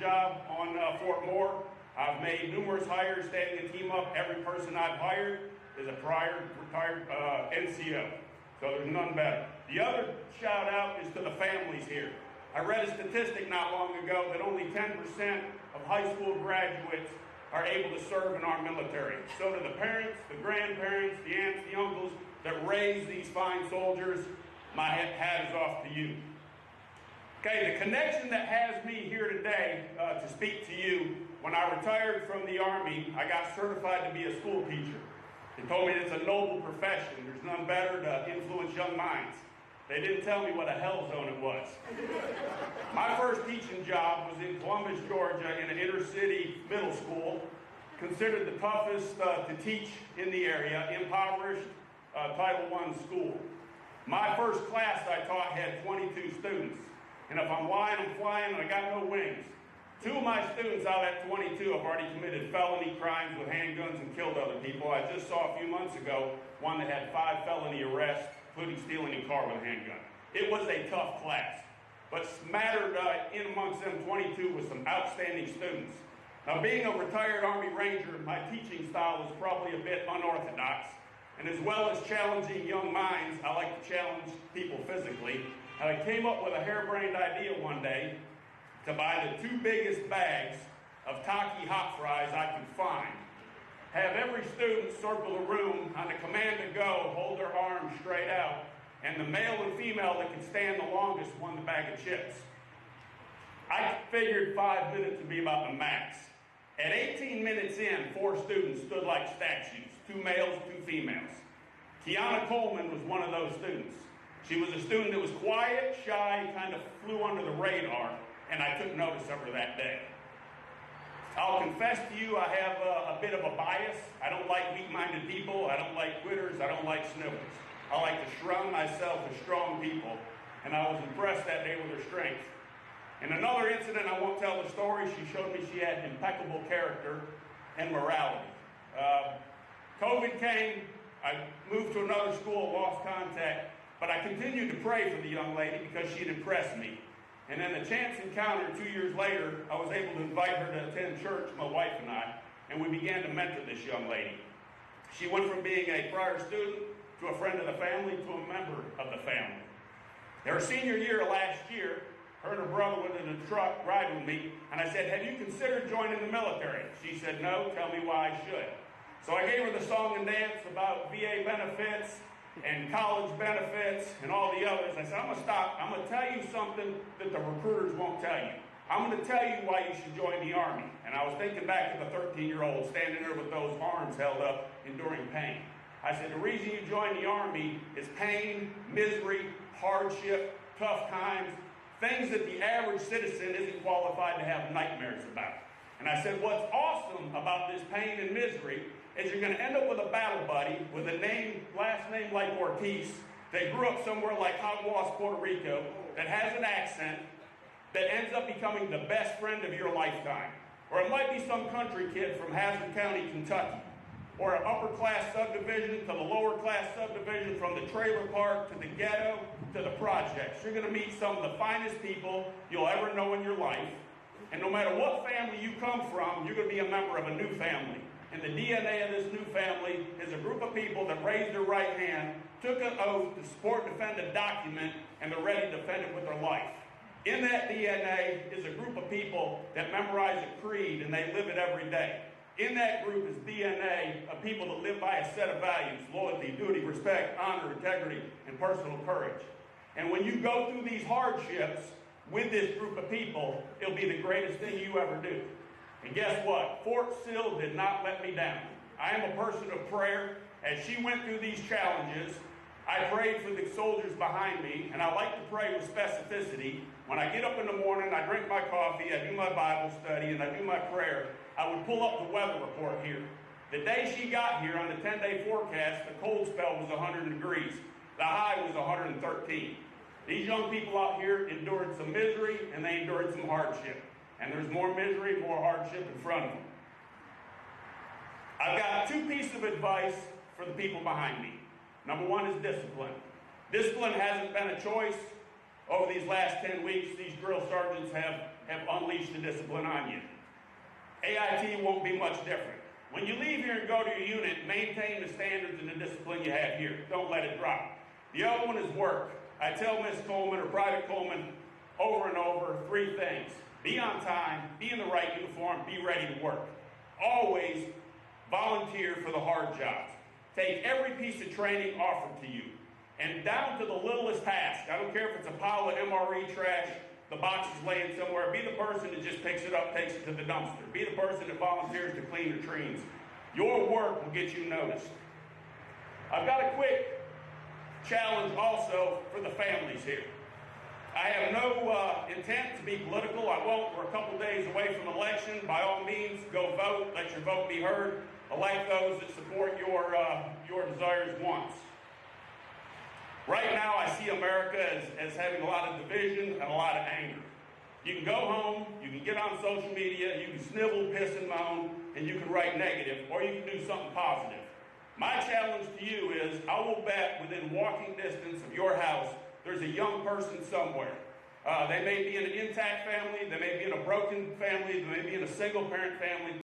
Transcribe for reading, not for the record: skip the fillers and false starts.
job on Fort Moore. I've made numerous hires standing the team up. Every person I've hired is a prior retired NCO. So there's none better. The other shout out is to the families here. I read a statistic not long ago that only 10% of high school graduates are able to serve in our military. So to the parents, the grandparents, the aunts, the uncles that raise these fine soldiers, my hat is off to you. Okay, the connection that has me here today to speak to you, when I retired from the Army, I got certified to be a school teacher. They told me it's a noble profession. There's none better to influence young minds. They didn't tell me what a hell zone it was. My first teaching job was in Columbus, Georgia, in an inner city middle school, considered the toughest to teach in the area, impoverished Title I school. My first class I taught had 22 students. And if I'm lying, I'm flying, and I got no wings. 2 of my students out of that 22 have already committed felony crimes with handguns and killed other people. I just saw a few months ago one that had 5 felony arrests, including stealing a car with a handgun. It was a tough class, but smattered in amongst them 22 was some outstanding students. Now, being a retired Army Ranger, my teaching style is probably a bit unorthodox, and as well as challenging young minds, I like to challenge people physically. And I came up with a harebrained idea one day to buy the 2 biggest bags of Taki hot fries I could find. Have every student circle the room on the command to go, hold their arms straight out, and the male and female that could stand the longest won the bag of chips. I figured 5 minutes would be about the max. At 18 minutes in, 4 students stood like statues, 2 males, 2 females. Kiana Coleman was one of those students. She was a student that was quiet, shy, kind of flew under the radar, and I took notice of her that day. I'll confess to you, I have a bit of a bias. I don't like weak-minded people. I don't like quitters. I don't like snivelers. I like to surround myself with strong people, and I was impressed that day with her strength. In another incident, I won't tell the story, she showed me she had impeccable character and morality. COVID came, I moved to another school, lost contact, but I continued to pray for the young lady because she'd impressed me. And then a chance encounter 2 years later, I was able to invite her to attend church, my wife and I, and we began to mentor this young lady. She went from being a prior student to a friend of the family to a member of the family. In her senior year last year, her and her brother went in a truck riding with me, and I said, "Have you considered joining the military?" She said, "No, tell me why I should." So I gave her the song and dance about VA benefits and college benefits and all the others. I said, I'm going to stop. I'm going to tell you something that the recruiters won't tell you. I'm going to tell you why you should join the Army. And I was thinking back to the 13-year-old standing there with those arms held up, enduring pain. I said, the reason you join the Army is pain, misery, hardship, tough times, things that the average citizen isn't qualified to have nightmares about. And I said, what's awesome about this pain and misery is you're going to end up with a battle buddy with a last name like Ortiz, that grew up somewhere like Hogwash, Puerto Rico, that has an accent, that ends up becoming the best friend of your lifetime. Or it might be some country kid from Hazard County, Kentucky, or an upper-class subdivision to the lower-class subdivision, from the trailer park to the ghetto to the projects. You're going to meet some of the finest people you'll ever know in your life. And no matter what family you come from, you're going to be a member of a new family. And the DNA of this new family is a group of people that raised their right hand, took an oath to support and defend a document, and they're ready to defend it with their life. In that DNA is a group of people that memorize a creed and they live it every day. In that group is DNA of people that live by a set of values: loyalty, duty, respect, honor, integrity, and personal courage. And when you go through these hardships with this group of people, it'll be the greatest thing you ever do. And guess what? Fort Sill did not let me down. I am a person of prayer. As she went through these challenges, I prayed for the soldiers behind me, and I like to pray with specificity. When I get up in the morning, I drink my coffee, I do my Bible study, and I do my prayer, I would pull up the weather report here. The day she got here on the 10-day forecast, the cold spell was 100 degrees. The high was 113. These young people out here endured some misery, and they endured some hardship. And there's more misery, more hardship in front of them. I've got 2 pieces of advice for the people behind me. Number 1 is discipline. Discipline hasn't been a choice. Over these last 10 weeks, these drill sergeants have have unleashed the discipline on you. AIT won't be much different. When you leave here and go to your unit, maintain the standards and the discipline you have here. Don't let it drop. The other one is work. I tell Miss Coleman or Private Coleman over and over 3 things. Be on time, be in the right uniform, be ready to work. Always volunteer for the hard jobs. Take every piece of training offered to you, and down to the littlest task. I don't care if it's a pile of MRE trash, the box is laying somewhere. Be the person that just picks it up, takes it to the dumpster. Be the person that volunteers to clean the trains. Your work will get you noticed. I've got a quick challenge also for the families here. I have no intent to be political. I won't. We're a couple days away from election. By all means, go vote. Let your vote be heard. Elect those that support your desires, wants. Right now, I see America as having a lot of division and a lot of anger. You can go home, you can get on social media, you can snivel, piss, and moan, and you can write negative, or you can do something positive. My challenge to you is, I will bet within walking distance of your house, there's a young person somewhere. They may be in an intact family, they may be in a broken family, they may be in a single-parent family.